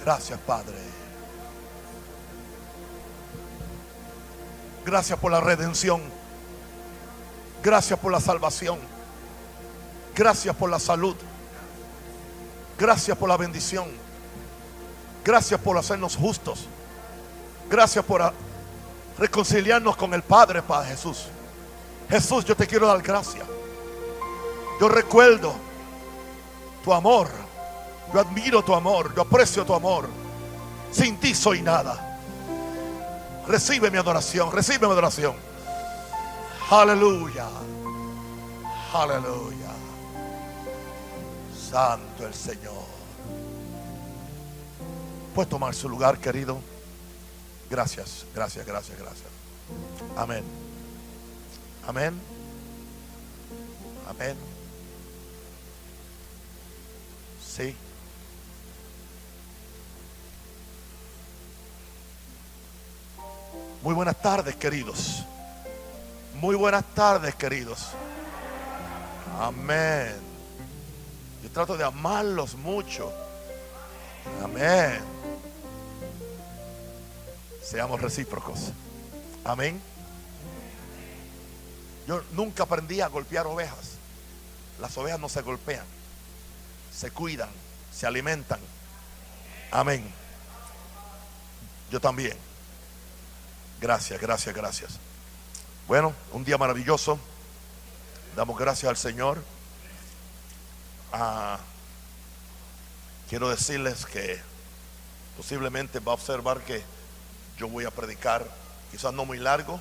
Gracias, Padre. Gracias por la redención. Gracias por la salvación. Gracias por la salud. Gracias por la bendición. Gracias por hacernos justos. Gracias por reconciliarnos con el Padre, Padre Jesús. Jesús, yo te quiero dar gracias. Yo recuerdo tu amor. Yo admiro tu amor. Yo aprecio tu amor. Sin ti soy nada. Recibe mi adoración. Recibe mi adoración. Aleluya. Aleluya. Santo el Señor. Puede tomar su lugar, querido. Gracias, gracias, gracias, gracias. Amén. Amén. Amén. Sí. Muy buenas tardes, queridos. Muy buenas tardes, queridos. Amén. Yo trato de amarlos mucho. Amén. Seamos recíprocos. Amén. Yo nunca aprendí a golpear ovejas. Las ovejas no se golpean, se cuidan, se alimentan. Amén. Yo también. Gracias, gracias, gracias. Bueno, un día maravilloso. Damos gracias al Señor. Quiero decirles que posiblemente va a observar que yo voy a predicar, quizás no muy largo,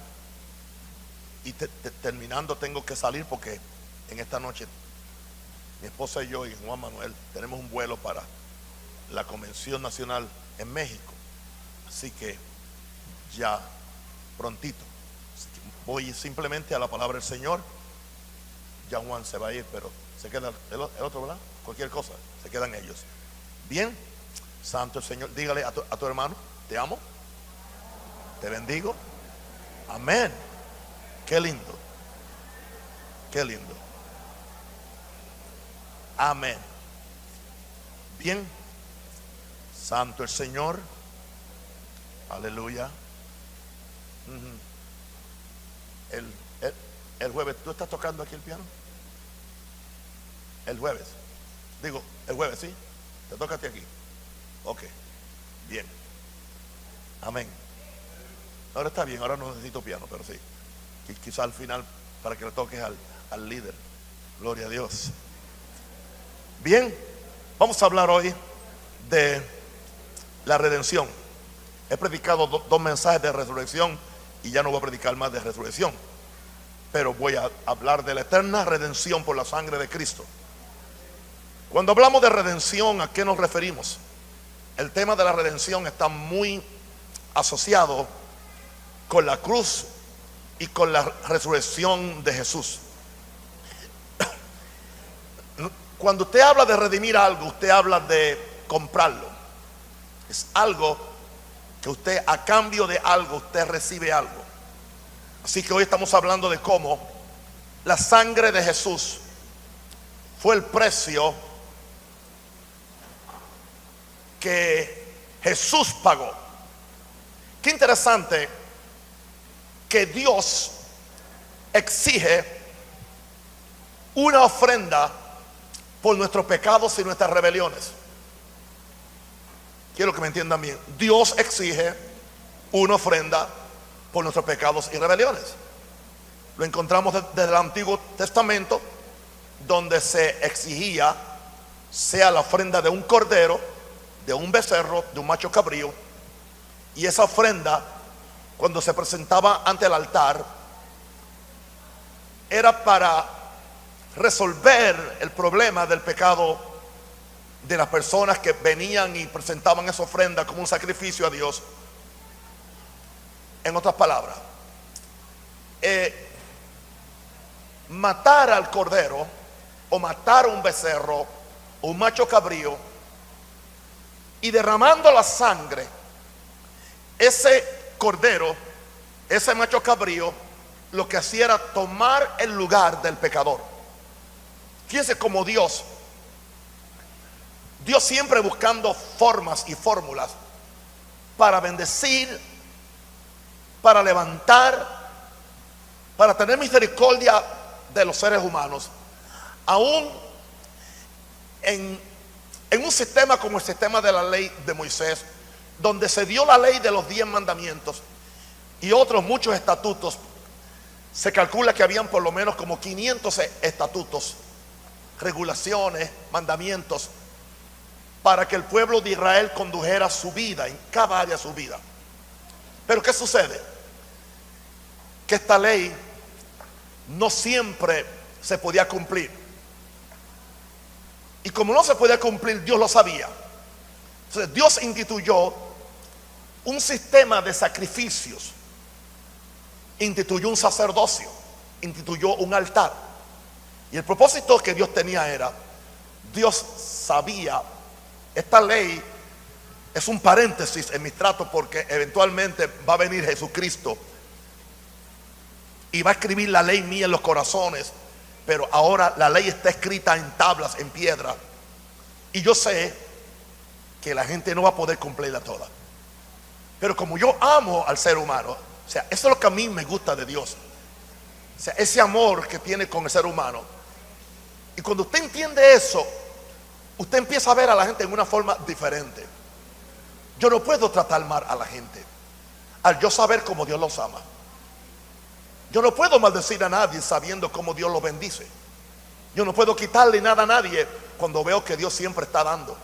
y terminando tengo que salir porque en esta noche mi esposa y yo y Juan Manuel tenemos un vuelo para la Convención Nacional en México. Así que ya prontito voy simplemente a la palabra del Señor. Ya Juan se va a ir, pero se queda el otro, ¿verdad? Cualquier cosa, se quedan ellos. Bien, santo el Señor. Dígale a tu hermano: te amo, te bendigo. Amén. Qué lindo, qué lindo. Amén. Bien, santo el Señor. Aleluya. El jueves, ¿tú estás tocando aquí el piano? El jueves. Digo, el jueves, ¿sí? Te toca a ti aquí. Ok, bien. Amén. Ahora está bien, ahora no necesito piano, pero sí. Quizá al final para que le toques al líder. Gloria a Dios. Bien, vamos a hablar hoy de la redención. He predicado dos mensajes de resurrección y ya no voy a predicar más de resurrección, pero voy a hablar de la eterna redención por la sangre de Cristo. Cuando hablamos de redención, ¿a qué nos referimos? El tema de la redención está muy asociado con la cruz y con la resurrección de Jesús. Cuando usted habla de redimir algo, usted habla de comprarlo. Es algo que usted, a cambio de algo, usted recibe algo. Así que hoy estamos hablando de cómo la sangre de Jesús fue el precio que Jesús pagó. Qué interesante que Dios exige una ofrenda por nuestros pecados y nuestras rebeliones. Quiero que me entiendan bien. Dios exige una ofrenda por nuestros pecados y rebeliones. Lo encontramos desde el Antiguo Testamento, donde se exigía sea la ofrenda de un cordero, de un becerro, de un macho cabrío. Y esa ofrenda, cuando se presentaba ante el altar, era para resolver el problema del pecado de las personas que venían y presentaban esa ofrenda como un sacrificio a Dios. En otras palabras, matar al cordero o matar a un becerro o un macho cabrío y derramando la sangre, ese cordero, ese macho cabrío, lo que hacía era tomar el lugar del pecador. Fíjense cómo Dios Dios siempre buscando formas y fórmulas para bendecir, para levantar, para tener misericordia de los seres humanos, aún en un sistema como el sistema de la ley de Moisés, donde se dio la ley de los 10 mandamientos y otros muchos estatutos. Se calcula que habían por lo menos como 500 estatutos, regulaciones, mandamientos, para que el pueblo de Israel condujera su vida en cada área de su vida. Pero ¿qué sucede? Que esta ley no siempre se podía cumplir. Y como no se podía cumplir, Dios lo sabía. Entonces Dios instituyó un sistema de sacrificios, instituyó un sacerdocio, instituyó un altar. Y el propósito que Dios tenía era, Dios sabía, esta ley es un paréntesis en mis tratos, porque eventualmente va a venir Jesucristo y va a escribir la ley mía en los corazones, pero ahora la ley está escrita en tablas, en piedra, y yo sé que la gente no va a poder cumplirla toda. Pero como yo amo al ser humano, o sea, eso es lo que a mí me gusta de Dios, o sea, ese amor que tiene con el ser humano. Y cuando usted entiende eso, usted empieza a ver a la gente en una forma diferente. Yo no puedo tratar mal a la gente al yo saber cómo Dios los ama. Yo no puedo maldecir a nadie sabiendo cómo Dios los bendice. Yo no puedo quitarle nada a nadie cuando veo que Dios siempre está dando.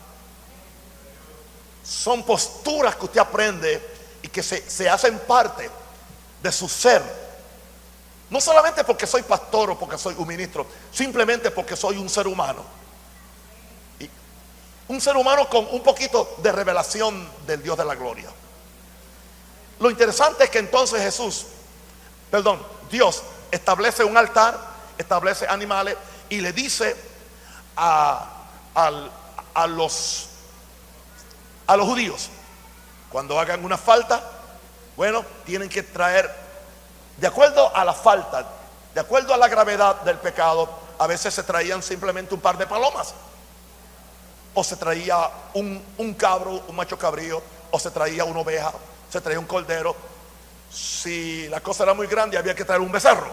Son posturas que usted aprende y que se hacen parte de su ser. No solamente porque soy pastor o porque soy un ministro, simplemente porque soy un ser humano. Y un ser humano con un poquito de revelación del Dios de la gloria. Lo interesante es que entonces Dios establece un altar, establece animales y le dice a los judíos, cuando hagan una falta, bueno, tienen que traer, de acuerdo a la falta, de acuerdo a la gravedad del pecado, a veces se traían simplemente un par de palomas, o se traía un cabro, un macho cabrío, o se traía una oveja, se traía un cordero. Si la cosa era muy grande, había que traer un becerro,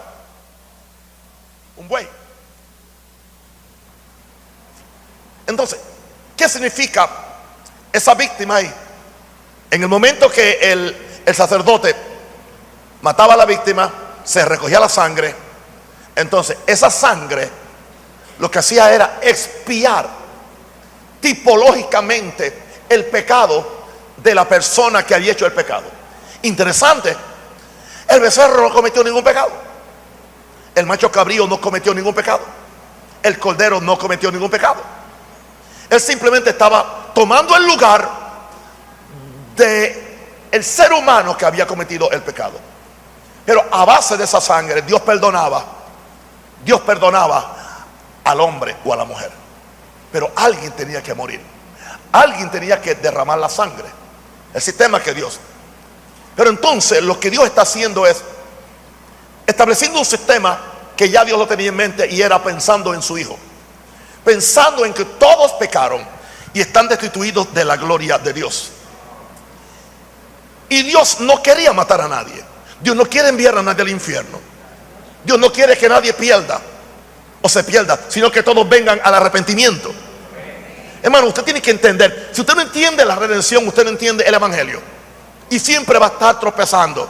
un buey. Entonces, ¿qué significa esa víctima ahí? En el momento que el sacerdote mataba a la víctima, se recogía la sangre. Entonces esa sangre lo que hacía era expiar tipológicamente el pecado de la persona que había hecho el pecado. Interesante, el becerro no cometió ningún pecado, el macho cabrío no cometió ningún pecado, el cordero no cometió ningún pecado. Él simplemente estaba tomando el lugar de el ser humano que había cometido el pecado. Pero a base de esa sangre Dios perdonaba al hombre o a la mujer. Pero alguien tenía que morir, alguien tenía que derramar la sangre. El sistema que Dios. Pero entonces lo que Dios está haciendo es estableciendo un sistema que ya Dios lo tenía en mente, y era pensando en su Hijo, pensando en que todos pecaron y están destituidos de la gloria de Dios. Y Dios no quería matar a nadie. Dios no quiere enviar a nadie al infierno. Dios no quiere que nadie pierda o se pierda, sino que todos vengan al arrepentimiento. Hermano, usted tiene que entender, si usted no entiende la redención, usted no entiende el evangelio, y siempre va a estar tropezando,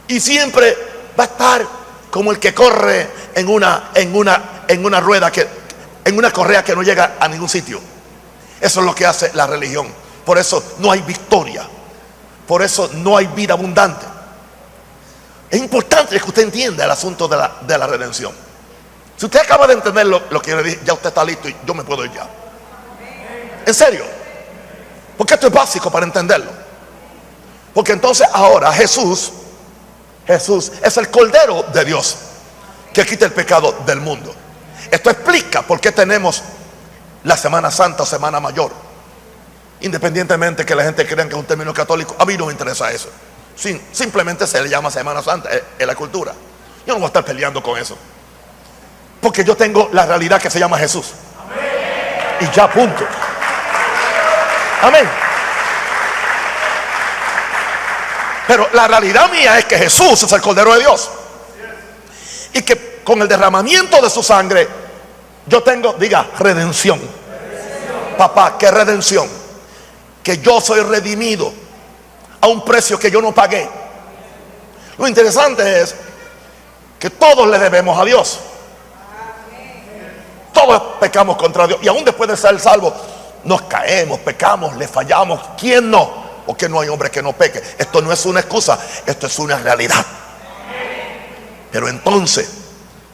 y siempre va a estar como el que corre en una rueda, en una correa que no llega a ningún sitio. Eso es lo que hace la religión. Por eso no hay victoria, por eso no hay vida abundante. Es importante que usted entienda el asunto de la redención. Si usted acaba de entender lo que yo le dije, ya usted está listo y yo me puedo ir ya. En serio, porque esto es básico para entenderlo. Porque entonces ahora Jesús es el Cordero de Dios que quita el pecado del mundo. Esto explica por qué tenemos la Semana Santa o Semana Mayor, independientemente que la gente crea que es un término católico. A mí no me interesa eso. Simplemente se le llama Semana Santa en la cultura. Yo no voy a estar peleando con eso, porque yo tengo la realidad que se llama Jesús. Y ya, punto. Amén. Pero la realidad mía es que Jesús es el Cordero de Dios. Y que con el derramamiento de su sangre yo tengo, diga, redención. Papá, ¿qué redención? Que yo soy redimido a un precio que yo no pagué. Lo interesante es que todos le debemos a Dios. Todos pecamos contra Dios. Y aún después de ser salvos, nos caemos, pecamos, le fallamos. ¿Quién no? Porque no hay hombre que no peque. Esto no es una excusa, esto es una realidad. Pero entonces,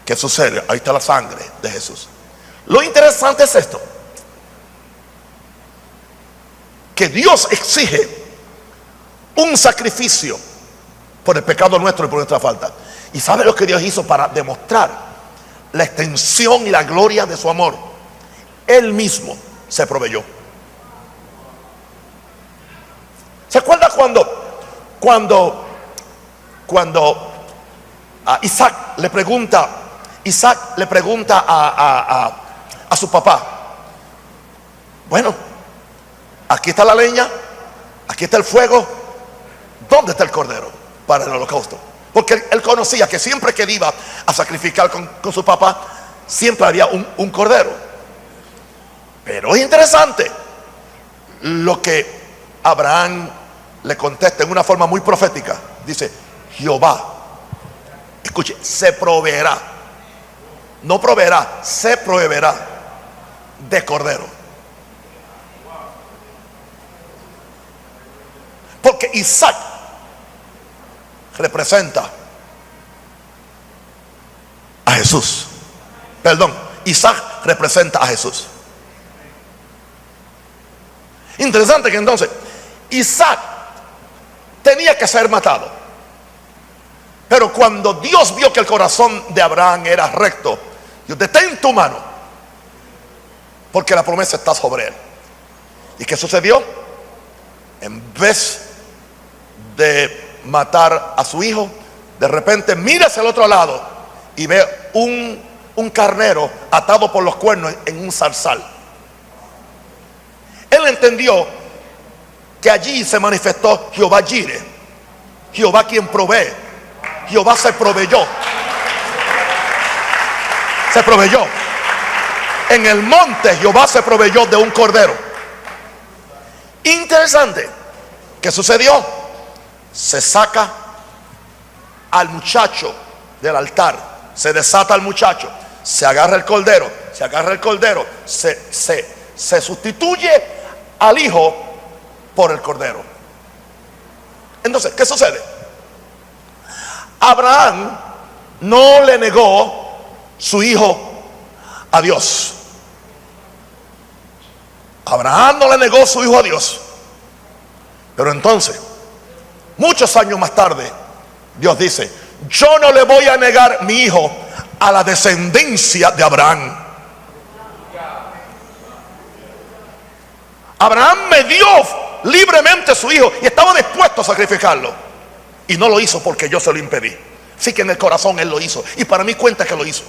¿qué sucede? Ahí está la sangre de Jesús. Lo interesante es esto: que Dios exige un sacrificio por el pecado nuestro y por nuestra falta. ¿Y sabe lo que Dios hizo para demostrar la extensión y la gloria de su amor? Él mismo se proveyó. ¿Se acuerda cuando Isaac le pregunta a su papá? Bueno, aquí está la leña, aquí está el fuego, ¿dónde está el cordero para el holocausto? Porque él conocía que siempre que él iba a sacrificar con su papá, siempre había un cordero. Pero es interesante lo que Abraham le contesta en una forma muy profética. Dice: Jehová, escuche, se proveerá, no proveerá, se proveerá de cordero. Porque Isaac representa a Jesús. Perdón, Isaac representa a Jesús. Interesante que entonces Isaac tenía que ser matado. Pero cuando Dios vio que el corazón de Abraham era recto, Dios: detén tu mano, porque la promesa está sobre él. ¿Y qué sucedió? En vez de matar a su hijo, de repente mira hacia el otro lado y ve un carnero atado por los cuernos en un zarzal. Él entendió que allí se manifestó Jehová Jireh, Jehová quien provee. Jehová se proveyó. Se proveyó. En el monte Jehová se proveyó de un cordero. Interesante. ¿Qué sucedió? Se saca al muchacho del altar, se desata al muchacho, se agarra el cordero, se sustituye al hijo por el cordero. Entonces, ¿qué sucede? Abraham no le negó su hijo a Dios. Abraham no le negó su hijo a Dios. Pero entonces, muchos años más tarde, Dios dice: yo no le voy a negar mi hijo a la descendencia de Abraham. Abraham me dio libremente su hijo y estaba dispuesto a sacrificarlo. Y no lo hizo porque yo se lo impedí. Sí que en el corazón él lo hizo. Y para mí cuenta que lo hizo.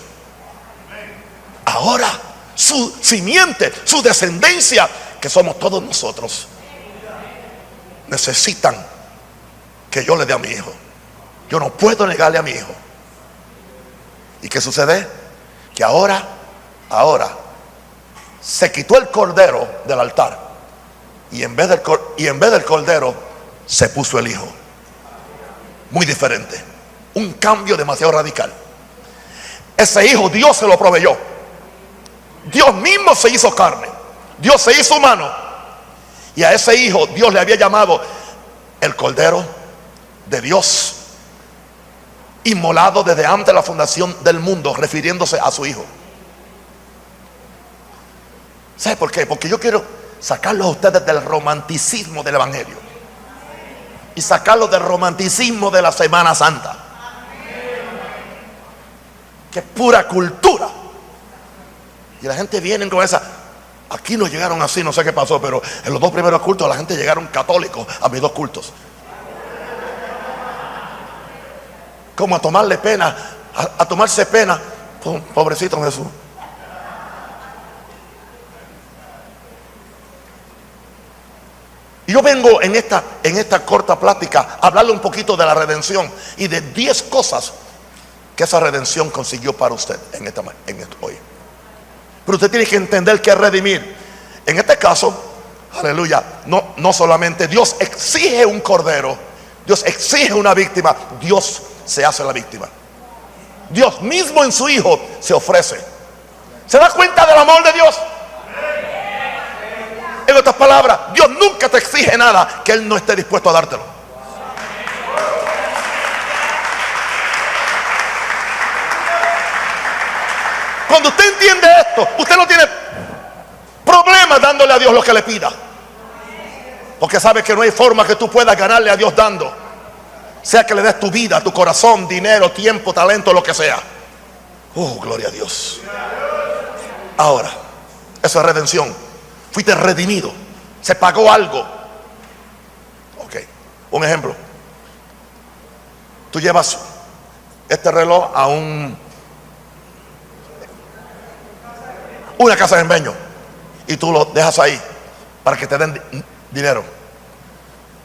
Ahora su simiente, su descendencia, que somos todos nosotros, necesitan que yo le dé a mi hijo. Yo no puedo negarle a mi hijo. ¿Y qué sucede? Que ahora se quitó el cordero del altar, y en vez del cordero se puso el hijo. Muy diferente. Un cambio demasiado radical. Ese hijo Dios se lo proveyó. Dios mismo se hizo carne. Dios se hizo humano. Y a ese hijo Dios le había llamado el Cordero de Dios, inmolado desde antes de la fundación del mundo, refiriéndose a su hijo. ¿Sabe por qué? Porque yo quiero sacarlos a ustedes del romanticismo del evangelio y sacarlos del romanticismo de la Semana Santa, que es pura cultura. Y la gente viene con esa: aquí no llegaron así, no sé qué pasó, pero en los dos primeros cultos la gente llegaron católicos a mis dos cultos. Como a tomarle pena, a tomarse pena. Pobrecito Jesús. Y yo vengo en esta corta plática a hablarle un poquito de la redención y de 10 cosas que esa redención consiguió para usted hoy. Pero usted tiene que entender que es redimir. En este caso, aleluya, no solamente Dios exige un cordero, Dios exige una víctima, Dios se hace la víctima. Dios mismo en su Hijo se ofrece. ¿Se da cuenta del amor de Dios? En otras palabras, Dios nunca te exige nada que Él no esté dispuesto a dártelo. Cuando usted entiende esto, usted no tiene problema dándole a Dios lo que le pida, porque sabe que no hay forma que tú puedas ganarle a Dios dando, sea que le des tu vida, tu corazón, dinero, tiempo, talento, lo que sea. Oh, gloria a Dios. Ahora, eso es redención. Fuiste redimido, se pagó algo. Ok, un ejemplo. Tú llevas este reloj a una casa de empeño y tú lo dejas ahí para que te den dinero.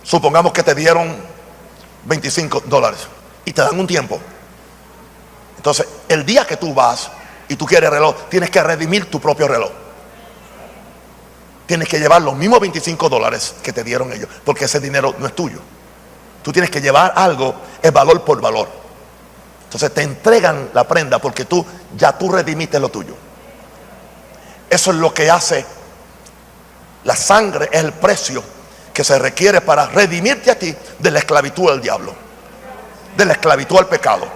Supongamos que te dieron $25 y te dan un tiempo. Entonces, el día que tú vas y tú quieres reloj, tienes que redimir tu propio reloj. Tienes que llevar los mismos $25 que te dieron ellos, porque ese dinero no es tuyo. Tú tienes que llevar algo, es valor por valor. Entonces te entregan la prenda porque tú redimiste lo tuyo. Eso es lo que hace la sangre, es el precio que se requiere para redimirte a ti de la esclavitud al diablo, de la esclavitud al pecado,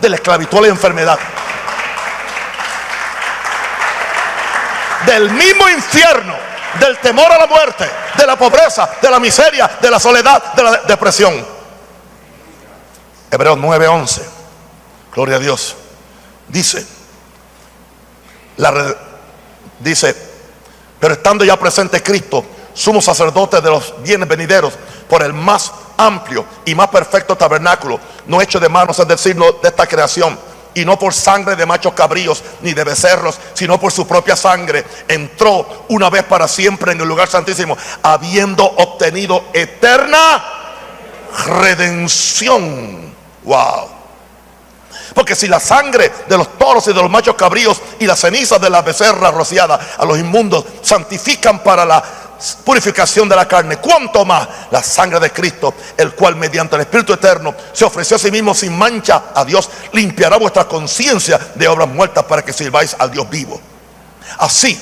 de la esclavitud a la enfermedad, del mismo infierno, del temor a la muerte, de la pobreza, de la miseria, de la soledad, de la depresión. Hebreos 9:11, gloria a Dios, dice, pero estando ya presente Cristo, sumo sacerdote de los bienes venideros, por el más amplio y más perfecto tabernáculo, no hecho de manos, es decir, no de esta creación, y no por sangre de machos cabríos ni de becerros, sino por su propia sangre, entró una vez para siempre en el lugar santísimo, habiendo obtenido eterna redención. Wow. Porque si la sangre de los toros y de los machos cabríos y las cenizas de la becerra rociada a los inmundos santifican para la purificación de la carne, cuánto más la sangre de Cristo, el cual mediante el Espíritu eterno se ofreció a sí mismo sin mancha a Dios, limpiará vuestra conciencia de obras muertas para que sirváis al Dios vivo. Así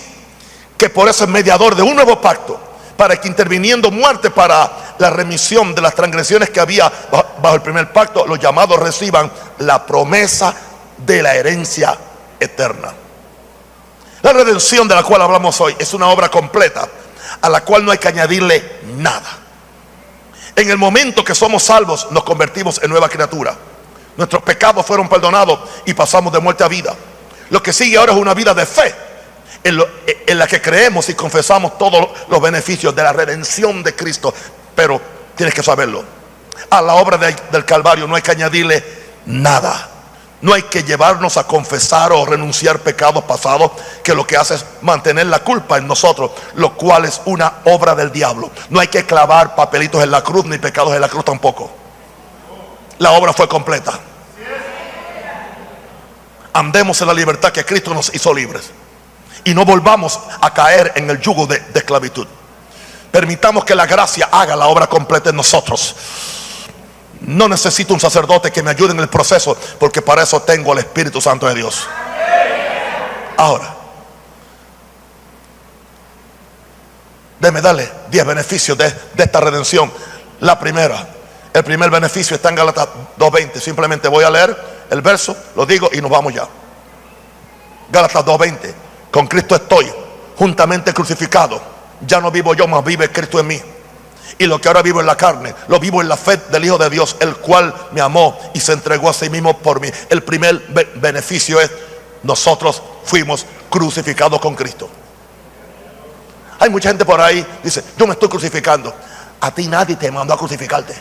que por eso es mediador de un nuevo pacto, para que interviniendo muerte para la remisión de las transgresiones que había bajo el primer pacto, los llamados reciban la promesa de la herencia eterna. La redención de la cual hablamos hoy es una obra completa, a la cual no hay que añadirle nada. En el momento que somos salvos, nos convertimos en nueva criatura. Nuestros pecados fueron perdonados y pasamos de muerte a vida. Lo que sigue ahora es una vida de fe, en la que creemos y confesamos todos los beneficios de la redención de Cristo. Pero tienes que saberlo, a la obra del Calvario no hay que añadirle nada. No hay que llevarnos a confesar o renunciar pecados pasados, que lo que hace es mantener la culpa en nosotros, lo cual es una obra del diablo. No hay que clavar papelitos en la cruz, ni pecados en la cruz tampoco. La obra fue completa. Andemos en la libertad que Cristo nos hizo libres, y no volvamos a caer en el yugo de esclavitud. Permitamos que la gracia haga la obra completa en nosotros. No necesito un sacerdote que me ayude en el proceso, porque para eso tengo el Espíritu Santo de Dios. Ahora, déjeme darle 10 beneficios de esta redención. El primer beneficio está en Gálatas 2:20. Simplemente voy a leer el verso, lo digo y nos vamos ya. Gálatas 2:20. Con Cristo estoy juntamente crucificado. Ya no vivo yo, mas vive Cristo en mí. Y lo que ahora vivo en la carne, lo vivo en la fe del Hijo de Dios, el cual me amó y se entregó a sí mismo por mí. El primer beneficio es: nosotros fuimos crucificados con Cristo. Hay mucha gente por ahí que dice: yo me estoy crucificando. A ti nadie te mandó a crucificarte.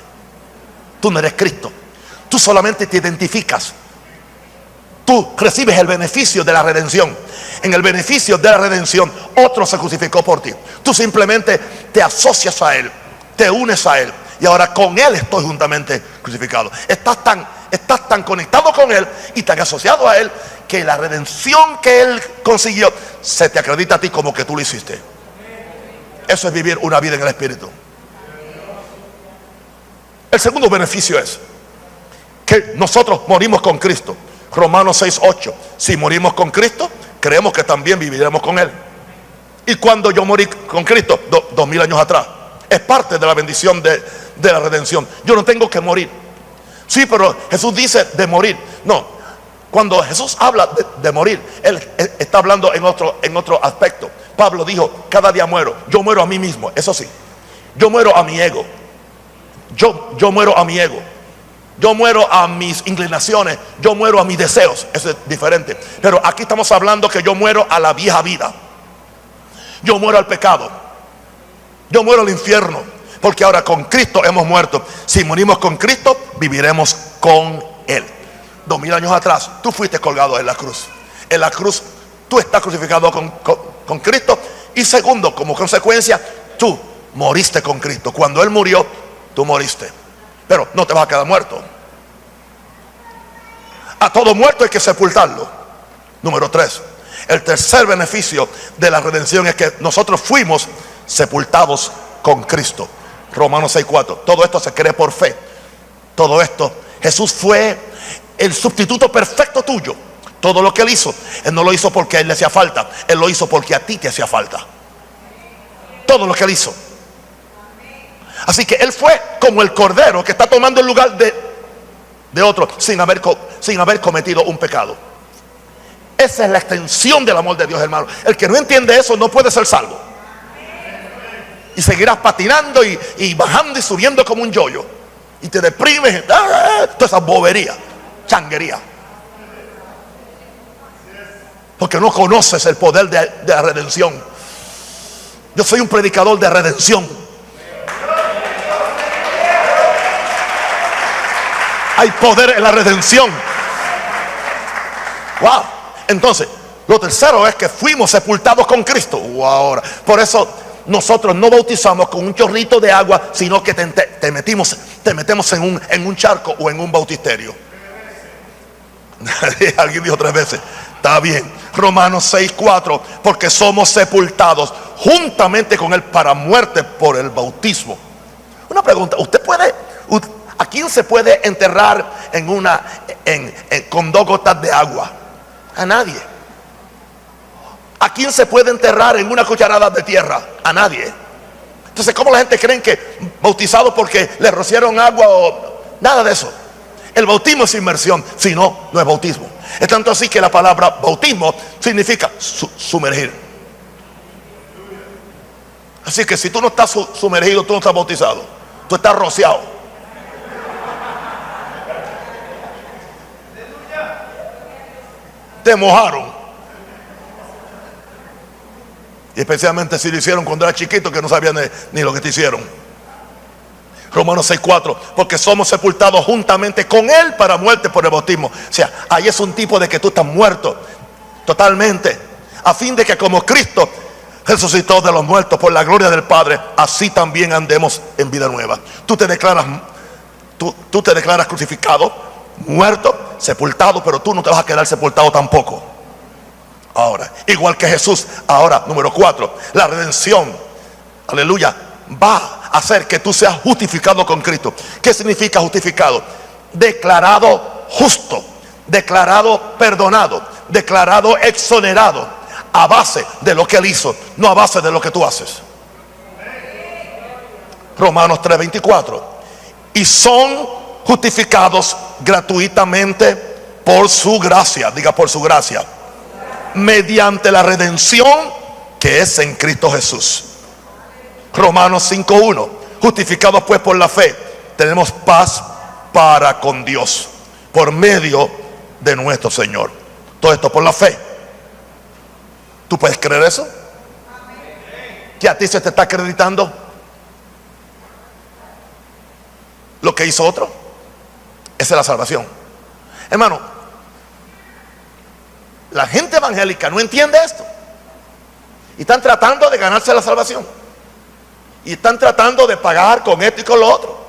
Tú no eres Cristo. Tú solamente te identificas. Tú recibes el beneficio de la redención. En el beneficio de la redención, otro se crucificó por ti. Tú simplemente te asocias a Él. te unes a Él. Y ahora con Él estoy juntamente crucificado. Estás tan conectado con Él y tan asociado a Él, que la redención que Él consiguió se te acredita a ti como que tú lo hiciste. Eso es vivir una vida en el Espíritu. El segundo beneficio es que nosotros morimos con Cristo. Romanos 6:8. Si morimos con Cristo, creemos que también viviremos con Él. Y cuando yo morí con Cristo, 2000 años atrás, es parte de la bendición de la redención. Yo no tengo que morir. Sí, pero Jesús dice de morir. No, cuando Jesús habla de morir, Él está hablando en otro aspecto. Pablo dijo, cada día muero. Yo muero a mí mismo, eso sí. Yo muero a mi ego. Yo muero a mi ego. Yo muero a mis inclinaciones. Yo muero a mis deseos. Eso es diferente. Pero aquí estamos hablando que yo muero a la vieja vida. Yo muero al pecado. Yo muero al infierno. Porque ahora con Cristo hemos muerto. Si morimos con Cristo, viviremos con Él. 2000 años atrás, tú fuiste colgado en la cruz. En la cruz, tú estás crucificado con Cristo. Y segundo, como consecuencia, tú moriste con Cristo. Cuando Él murió, tú moriste. Pero no te vas a quedar muerto. A todo muerto hay que sepultarlo. Número 3. El tercer beneficio de la redención es que nosotros fuimos sepultados con Cristo. Romanos 6:4. Todo esto se cree por fe. Todo esto, Jesús fue el sustituto perfecto tuyo. Todo lo que Él hizo, Él no lo hizo porque a Él le hacía falta. Él lo hizo porque a ti te hacía falta. Todo lo que Él hizo. Así que Él fue como el cordero que está tomando el lugar de otro sin haber cometido un pecado. Esa es la extensión del amor de Dios, hermano. El que no entiende eso no puede ser salvo. Y seguirás patinando y bajando y subiendo como un yoyo. Y te deprimes. Toda esa bobería, changuería. Porque no conoces el poder de la redención. Yo soy un predicador de redención. Hay poder en la redención. Wow. Entonces, lo tercero es que fuimos sepultados con Cristo. Wow. Ahora, por eso nosotros no bautizamos con un chorrito de agua, sino que te metemos en un charco o en un bautisterio. Alguien dijo 3 veces. Está bien. Romanos 6:4. Porque somos sepultados juntamente con Él para muerte por el bautismo. Una pregunta. ¿A quién se puede enterrar con 2 gotas de agua? A nadie. ¿A quién se puede enterrar en una cucharada de tierra? A nadie. Entonces, ¿cómo la gente cree que bautizado porque le rociaron agua o nada de eso? El bautismo es inmersión, si no, no es bautismo. Es tanto así que la palabra bautismo significa sumergir. Así que si tú no estás sumergido, tú no estás bautizado. Tú estás rociado. Te mojaron. Y especialmente si lo hicieron cuando era chiquito, que no sabían ni lo que te hicieron. Romanos 6:4. Porque somos sepultados juntamente con Él para muerte por el bautismo. O sea, ahí es un tipo de que tú estás muerto totalmente, a fin de que como Cristo resucitó de los muertos por la gloria del Padre, así también andemos en vida nueva. Tú te declaras crucificado, muerto, sepultado, pero tú no te vas a quedar sepultado tampoco. Ahora, igual que Jesús. Ahora, número 4, la redención, aleluya, va a hacer que tú seas justificado con Cristo. ¿Qué significa justificado? Declarado justo, declarado perdonado, declarado exonerado, a base de lo que Él hizo, no a base de lo que tú haces. Romanos 3:24. Y son justificados gratuitamente por su gracia. Diga, por su gracia, mediante la redención que es en Cristo Jesús. Romanos 5:1. Justificados pues por la fe, tenemos paz para con Dios por medio de nuestro Señor. Todo esto por la fe. ¿Tú puedes creer eso? ¿Que a ti se te está acreditando lo que hizo otro? Esa es la salvación. Hermano, la gente evangélica no entiende esto y están tratando de ganarse la salvación. Y están tratando de pagar con esto y con lo otro.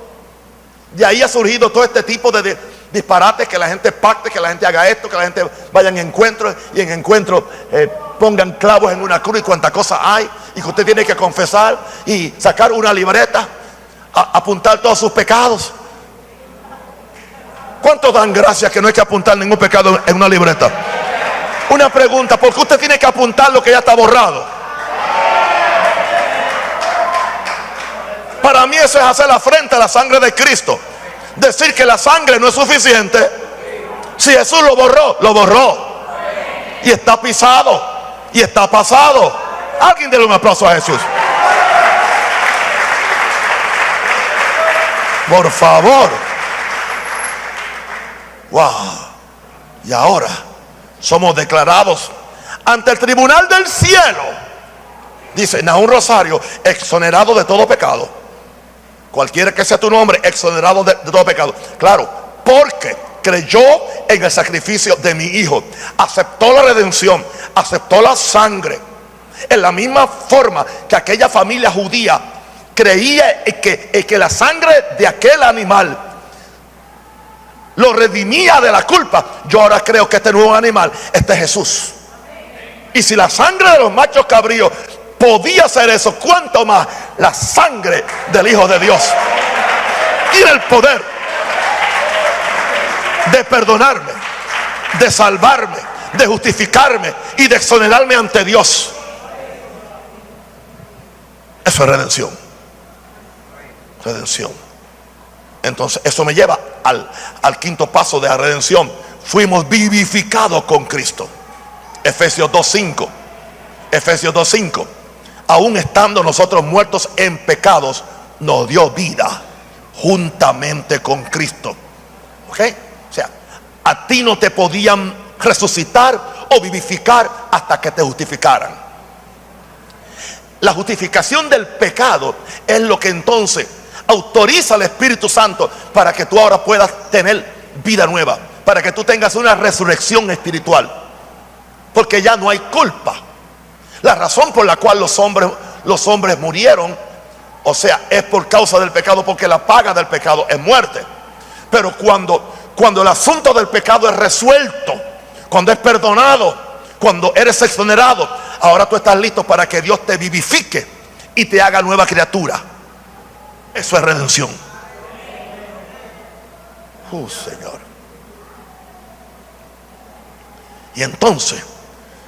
De ahí ha surgido todo este tipo de disparates, que la gente pacte, que la gente haga esto, que la gente vaya en encuentros y en encuentros pongan clavos en una cruz y cuánta cosa hay, y que usted tiene que confesar y sacar una libreta, apuntar todos sus pecados. ¿Cuántos dan gracias que no hay que apuntar ningún pecado en una libreta? Una pregunta: ¿por qué usted tiene que apuntar lo que ya está borrado? Para mí eso es hacer afrenta a la sangre de Cristo. Decir que la sangre no es suficiente. Si Jesús lo borró. Y está pisado. Y está pasado. Alguien déle un aplauso a Jesús. Por favor. Wow. Y ahora somos declarados ante el tribunal del cielo. Dice Nahum Rosario: exonerado de todo pecado. Cualquiera que sea tu nombre, exonerado de todo pecado. Claro, porque creyó en el sacrificio de mi hijo, aceptó la redención, aceptó la sangre. En la misma forma que aquella familia judía creía que la sangre de aquel animal lo redimía de la culpa, yo ahora creo que este nuevo animal, este es Jesús. Y si la sangre de los machos cabríos podía hacer eso, cuánto más la sangre del Hijo de Dios tiene el poder de perdonarme, de salvarme, de justificarme y de exonerarme ante Dios. Eso es redención. Redención. Entonces eso me lleva al quinto paso de la redención. Fuimos vivificados con Cristo. Efesios 2:5. Efesios 2:5. Aún estando nosotros muertos en pecados, nos dio vida juntamente con Cristo. ¿Ok? O sea, a ti no te podían resucitar o vivificar hasta que te justificaran. La justificación del pecado es lo que entonces autoriza al Espíritu Santo para que tú ahora puedas tener vida nueva, para que tú tengas una resurrección espiritual, porque ya no hay culpa. La razón por la cual los hombres murieron, o sea, es por causa del pecado, porque la paga del pecado es muerte. Pero cuando el asunto del pecado es resuelto, cuando es perdonado, cuando eres exonerado, ahora tú estás listo para que Dios te vivifique y te haga nueva criatura. Eso es redención. Señor. Y entonces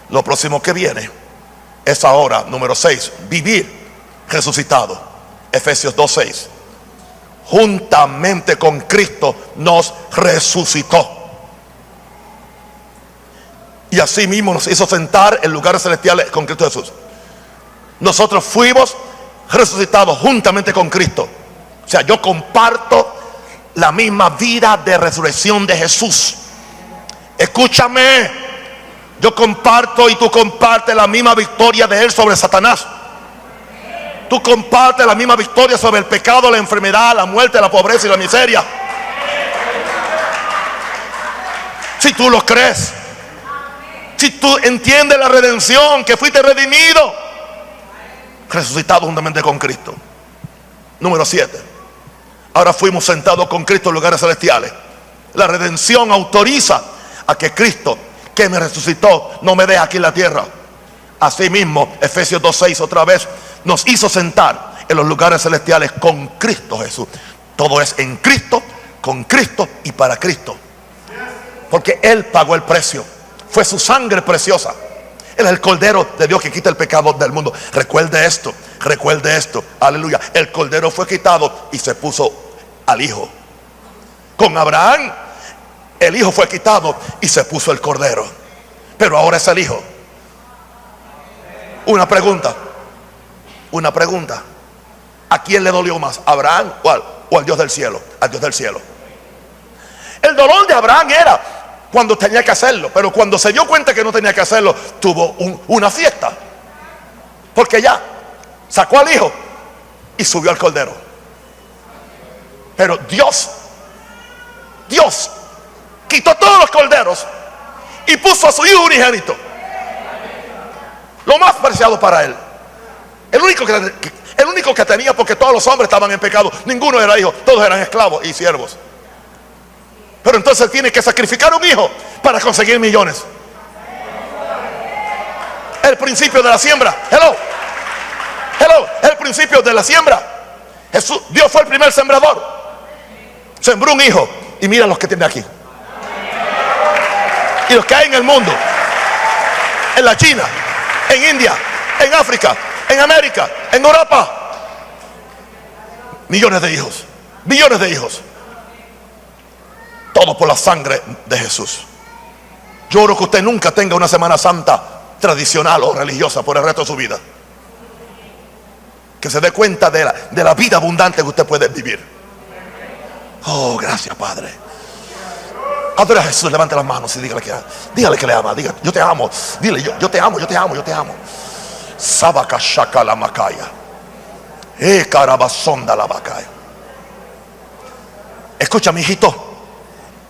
lo próximo que viene es ahora, número 6, vivir resucitado. Efesios 2:6. Juntamente con Cristo nos resucitó. Y así mismo nos hizo sentar en lugares celestiales con Cristo Jesús. Nosotros fuimos resucitados juntamente con Cristo. O sea, yo comparto la misma vida de resurrección de Jesús. Escúchame, yo comparto y tú compartes la misma victoria de Él sobre Satanás. Tú compartes la misma victoria sobre el pecado, la enfermedad, la muerte, la pobreza y la miseria. Si tú lo crees, si tú entiendes la redención, que fuiste redimido, resucitado juntamente con Cristo. Número 7. Ahora fuimos sentados con Cristo en lugares celestiales. La redención autoriza a que Cristo, que me resucitó, no me deje aquí en la tierra. Asimismo, Efesios 2:6 otra vez nos hizo sentar en los lugares celestiales con Cristo Jesús. Todo es en Cristo, con Cristo y para Cristo, porque Él pagó el precio. Fue su sangre preciosa. Él es el Cordero de Dios que quita el pecado del mundo. Recuerde esto, aleluya. El Cordero fue quitado y se puso al Hijo. Con Abraham, el Hijo fue quitado y se puso el Cordero, pero ahora es el Hijo. Una pregunta. ¿A quién le dolió más? ¿A Abraham o al Dios del cielo? Al Dios del cielo. El dolor de Abraham era cuando tenía que hacerlo, pero cuando se dio cuenta que no tenía que hacerlo, tuvo una fiesta, porque ya sacó al Hijo y subió al Cordero. Pero Dios quitó todos los corderos y puso a su Hijo unigénito, lo más preciado para Él, el único El único que tenía, porque todos los hombres estaban en pecado, ninguno era hijo, todos eran esclavos y siervos. Pero entonces él tiene que sacrificar un hijo para conseguir millones. El principio de la siembra. Hello, el principio de la siembra. Dios fue el primer sembrador. Sembró un hijo. Y mira los que tiene aquí. Y los que hay en el mundo. En la China, en India, en África, en América, en Europa. Millones de hijos. Billones de hijos. Todo por la sangre de Jesús. Yo oro que usted nunca tenga una Semana Santa tradicional o religiosa por el resto de su vida. Que se dé cuenta de la vida abundante que usted puede vivir. Oh, gracias, Padre. Adore a Jesús, levante las manos y dígale que le ama. Diga, yo te amo. Dile, yo te amo, yo te amo, yo te amo. Sabaka shaka la makaya. Carabasonda la makaya. Escucha, mi hijito.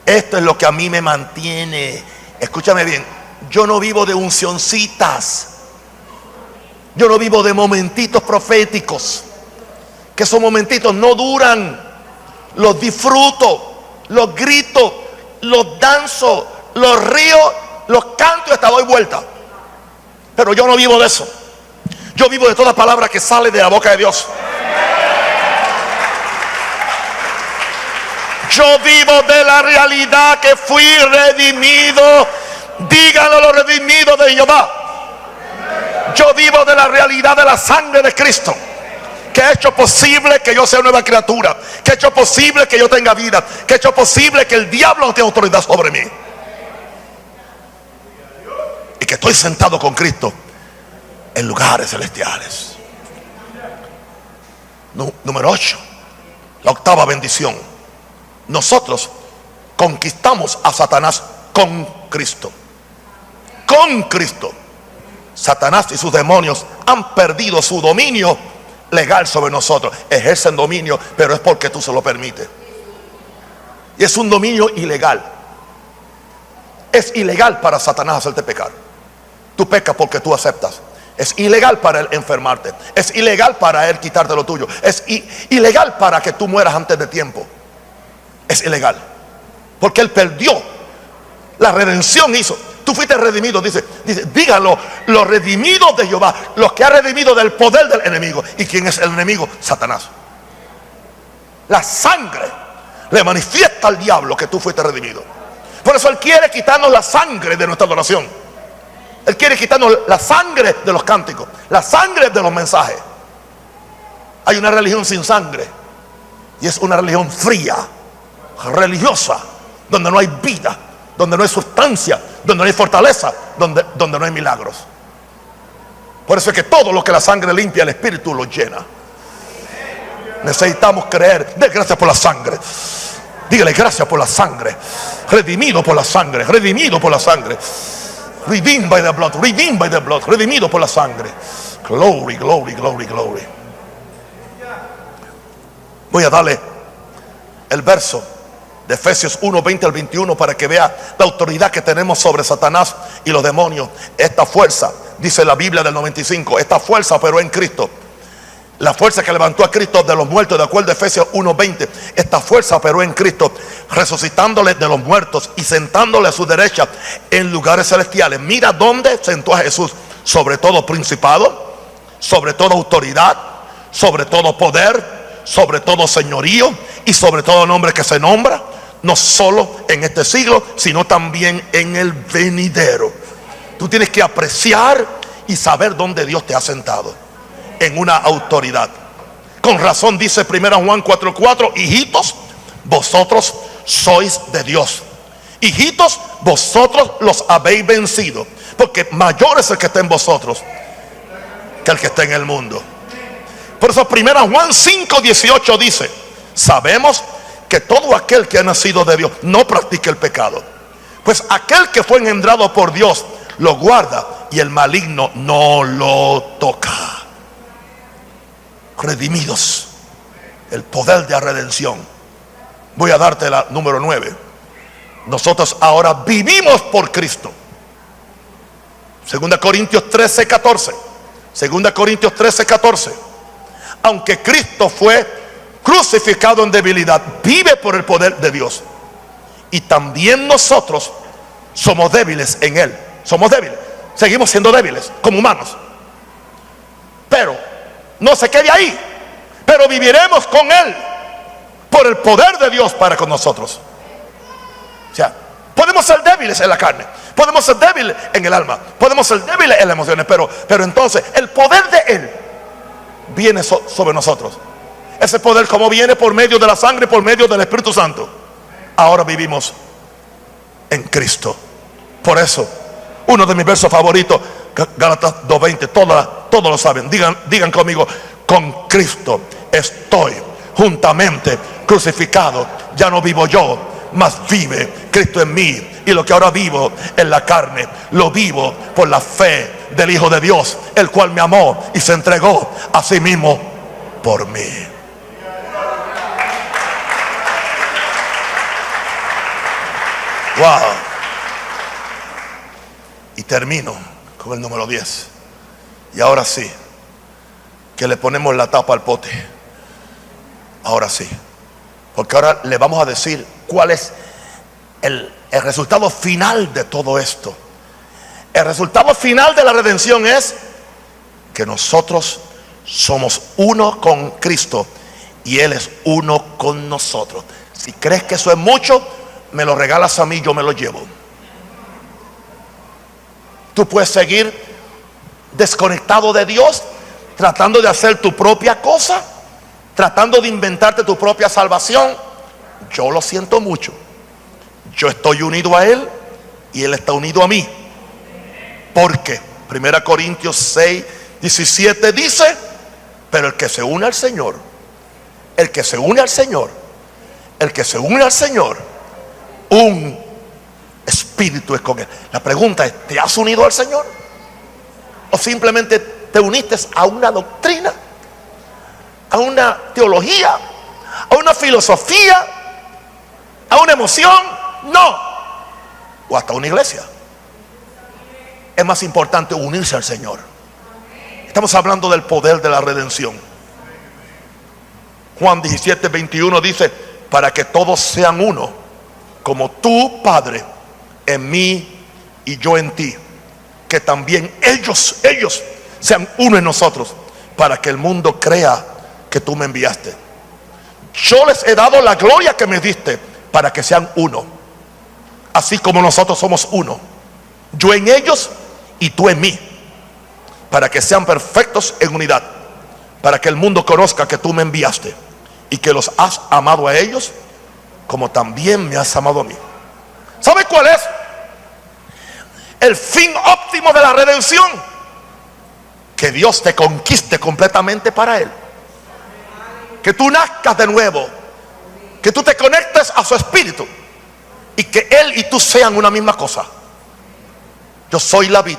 Esto es lo que a mí me mantiene. Escúchame bien. Yo no vivo de uncioncitas. Yo no vivo de momentitos proféticos. Que esos momentitos no duran. Los disfruto, los grito, los danzo, los río, los canto y hasta doy vuelta. Pero yo no vivo de eso. Yo vivo de toda palabra que sale de la boca de Dios. Yo vivo de la realidad que fui redimido. Díganlo los redimidos de Jehová. Yo vivo de la realidad de la sangre de Cristo, que ha hecho posible que yo sea nueva criatura, que ha hecho posible que yo tenga vida, que ha hecho posible que el diablo no tenga autoridad sobre mí, y que estoy sentado con Cristo en lugares celestiales. Número 8, la octava bendición. Nosotros conquistamos a Satanás con Cristo. Con Cristo. Satanás y sus demonios han perdido su dominio legal sobre nosotros. Ejercen dominio, pero es porque tú se lo permites. Y es un dominio ilegal. Es ilegal para Satanás hacerte pecar. Tú pecas porque tú aceptas. Es ilegal para él enfermarte. Es ilegal para él quitarte lo tuyo. Es ilegal para que tú mueras antes de tiempo. Es ilegal. Porque él perdió. La redención hizo. Tú fuiste redimido, dice, díganlo, los redimidos de Jehová, los que ha redimido del poder del enemigo. ¿Y quién es el enemigo? Satanás. La sangre le manifiesta al diablo que tú fuiste redimido. Por eso él quiere quitarnos la sangre de nuestra adoración. Él quiere quitarnos la sangre de los cánticos, la sangre de los mensajes. Hay una religión sin sangre, y es una religión fría, religiosa, donde no hay vida, donde no hay sustancia, donde no hay fortaleza, donde no hay milagros. Por eso es que todo lo que la sangre limpia, el Espíritu lo llena. Necesitamos creer. De gracias por la sangre. Dígale gracias por la sangre. Redimido por la sangre. Redimido por la sangre. Redeemed by the blood. Redeemed by the blood. Redimido por la sangre. Glory, glory, glory, glory. Voy a darle el verso de Efesios 1, 20 al 21 para que vea la autoridad que tenemos sobre Satanás y los demonios. Esta fuerza, dice la Biblia del 95, esta fuerza operó en Cristo. La fuerza que levantó a Cristo de los muertos, de acuerdo a Efesios 1, 20. Esta fuerza operó en Cristo, resucitándole de los muertos y sentándole a su derecha en lugares celestiales. Mira dónde sentó a Jesús: sobre todo principado, sobre toda autoridad, sobre todo poder, sobre todo señorío y sobre todo nombre que se nombra, no solo en este siglo, sino también en el venidero. Tú tienes que apreciar y saber dónde Dios te ha sentado, en una autoridad. Con razón dice 1 Juan 4:4, hijitos, vosotros sois de Dios. Hijitos, vosotros los habéis vencido, porque mayor es el que está en vosotros que el que está en el mundo. Por eso 1 Juan 5:18 dice: sabemos que todo aquel que ha nacido de Dios no practica el pecado, pues aquel que fue engendrado por Dios lo guarda y el maligno no lo toca. Redimidos, el poder de la redención. Voy a darte la número 9. Nosotros ahora vivimos por Cristo. 2 Corintios 13:14. 2 Corintios 13:14. aunque Cristo fue crucificado en debilidad, vive por el poder de Dios. Y también nosotros somos débiles en Él. Somos débiles, seguimos siendo débiles como humanos, pero no se quede ahí, pero viviremos con Él por el poder de Dios para con nosotros. O sea, podemos ser débiles en la carne, podemos ser débiles en el alma, podemos ser débiles en las emociones, pero entonces el poder de Él viene sobre nosotros. Ese poder, como viene por medio de la sangre, por medio del Espíritu Santo, ahora vivimos en Cristo. Por eso, uno de mis versos favoritos, Gálatas 2:20, todos lo saben. Digan conmigo: con Cristo estoy juntamente crucificado. Ya no vivo yo, mas vive Cristo en mí. Y lo que ahora vivo en la carne, lo vivo por la fe del Hijo de Dios, el cual me amó y se entregó a sí mismo por mí. Wow. Y termino con el número 10. Y ahora sí, que le ponemos la tapa al pote. Ahora sí, porque ahora le vamos a decir cuál es el resultado final de todo esto. El resultado final de la redención es que nosotros somos uno con Cristo y Él es uno con nosotros. Si crees que eso es mucho, me lo regalas a mí, yo me lo llevo. Tú puedes seguir desconectado de Dios, tratando de hacer tu propia cosa, tratando de inventarte tu propia salvación. Yo lo siento mucho. Yo estoy unido a Él y Él está unido a mí. Porque 1 Corintios 6:17 dice: pero el que se une al Señor, el que se une al Señor, el que se une al Señor, un espíritu es con Él. La pregunta es: ¿te has unido al Señor? ¿O simplemente te uniste a una doctrina, a una teología, a una filosofía, a una emoción? No. O hasta una iglesia. Es más importante unirse al Señor. Estamos hablando del poder de la redención. Juan 17:21 dice: para que todos sean uno, como tú, Padre, en mí y yo en ti, que también ellos sean uno en nosotros, para que el mundo crea que tú me enviaste. Yo les he dado la gloria que me diste, para que sean uno, así como nosotros somos uno, yo en ellos y tú en mí, para que sean perfectos en unidad, para que el mundo conozca que tú me enviaste y que los has amado a ellos como también me has amado a mí. ¿Sabe cuál es el fin óptimo de la redención? Que Dios te conquiste completamente para Él, que tú nazcas de nuevo, que tú te conectes a su espíritu y que Él y tú sean una misma cosa. Yo soy la vid,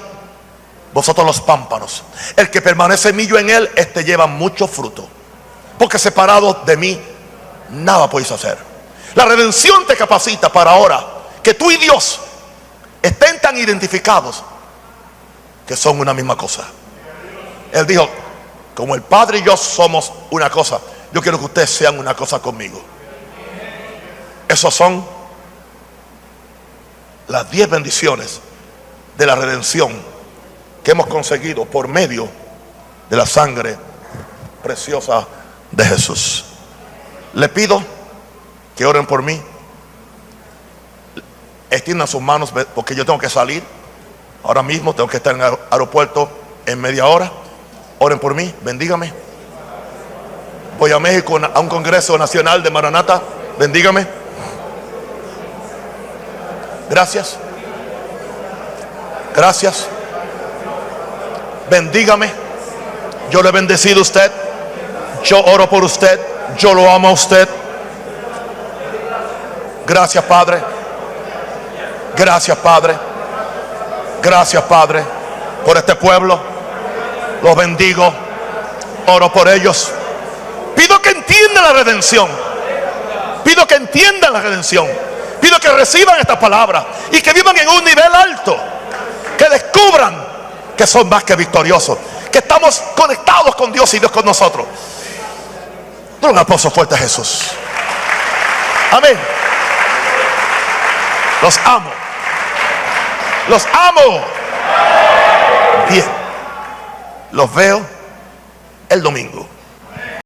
vosotros los pámpanos. El que permanece en mí, yo en él, este lleva mucho fruto, porque separado de mí nada podéis hacer. La redención te capacita para ahora que tú y Dios estén tan identificados que son una misma cosa. Él dijo: como el Padre y yo somos una cosa, yo quiero que ustedes sean una cosa conmigo. Esos son las 10 bendiciones de la redención que hemos conseguido por medio de la sangre preciosa de Jesús. Le pido que oren por mí. Extiendan sus manos, porque yo tengo que salir ahora mismo, tengo que estar en el aeropuerto en media hora. Oren por mí, bendígame. Voy a México a un congreso nacional de Maranata, bendígame. Gracias. Gracias. Bendígame. Yo le he bendecido a usted. Yo oro por usted. Yo lo amo a usted. Gracias, Padre. Gracias, Padre. Gracias, Padre, por este pueblo. Los bendigo. Oro por ellos. Pido que entiendan la redención. Pido que entiendan la redención. Pido que reciban esta palabra y que vivan en un nivel alto. Que descubran que son más que victoriosos, que estamos conectados con Dios y Dios con nosotros. Un aplauso fuerte a Jesús. Amén. Los amo. Los amo. Bien. Los veo el domingo.